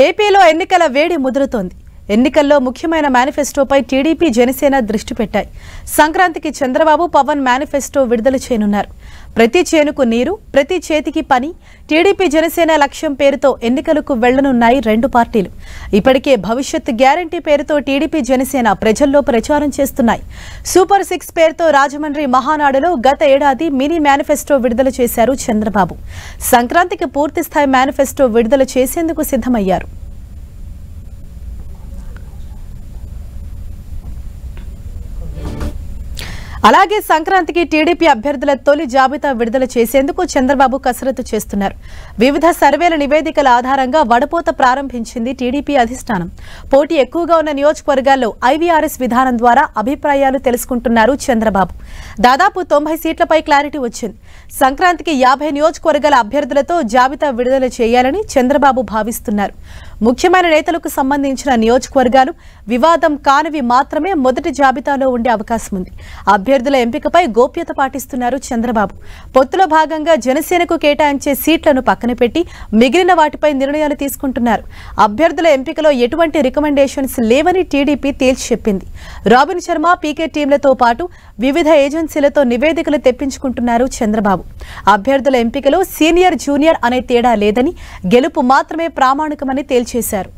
ఏపీలో ఎన్నికల వేడి ముదురుతోంది. ఎన్నికల్లో ముఖ్యమైన మేనిఫెస్టోపై టీడీపీ జనసేన దృష్టి పెట్టాయి. సంక్రాంతికి చంద్రబాబు పవన్ మేనిఫెస్టో విడుదల చేయనున్నారు. ప్రతి చేనుకు నీరు, ప్రతి చేతికి పని, టీడీపీ జనసేన లక్ష్యం పేరుతో ఎన్నికలకు వెళ్లనున్నాయి రెండు పార్టీలు. ఇప్పటికే భవిష్యత్ గ్యారంటీ పేరుతో టీడీపీ జనసేన ప్రజల్లో ప్రచారం చేస్తున్నాయి. సూపర్ 6 పేరుతో రాజమండ్రి మహానాడులో గత ఏడాది మినీ మేనిఫెస్టో విడుదల చేశారు చంద్రబాబు. సంక్రాంతికి పూర్తిస్థాయి మేనిఫెస్టో విడుదల చేసేందుకు సిద్ధమయ్యారు. అలాగే సంక్రాంతికి టీడీపీ అభ్యర్థుల తొలి జాబితా విడుదల చేసేందుకు చంద్రబాబు కసరత్తు చేస్తున్నారు. వివిధ సర్వేల నివేదికల ఆధారంగా వడపోత ప్రారంభించింది టీడీపీ అధిష్టానం. పోటీ ఎక్కువగా ఉన్న నియోజకవర్గాల్లో ఐవీఆర్ఎస్ విధానం ద్వారా అభిప్రాయాలు తెలుసుకుంటున్నారు చంద్రబాబు. దాదాపు 90 సీట్లపై క్లారిటీ వచ్చింది. సంక్రాంతికి 50 నియోజకవర్గాల అభ్యర్థులతో జాబితా విడుదల చేయాలని చంద్రబాబు భావిస్తున్నారు. ముఖ్యమైన నేతలకు సంబంధించిన నియోజకవర్గాలు, వివాదం కానివి మాత్రమే మొదటి జాబితాలో ఉండే అవకాశం ఉంది. అభ్యర్థుల ఎంపికపై గోప్యత పాటిస్తున్నారు చంద్రబాబు. పొత్తులో భాగంగా జనసేనకు కేటాయించే సీట్లను పక్కన పెట్టి మిగిలిన వాటిపై నిర్ణయాలు తీసుకుంటున్నారు. అభ్యర్థుల ఎంపికలో ఎటువంటి రికమెండేషన్స్ లేవని టీడీపీ తేల్చి చెప్పింది. రాబిన్ శర్మ, పీకే టీంలతో పాటు వివిధ ఏజెన్సీలతో నివేదికలు తెప్పించుకుంటున్నారు చంద్రబాబు. అభ్యర్థుల ఎంపికలో సీనియర్, జూనియర్ అనే తేడా లేదని, గెలుపు మాత్రమే ప్రామాణికమని తేల్చేశారు.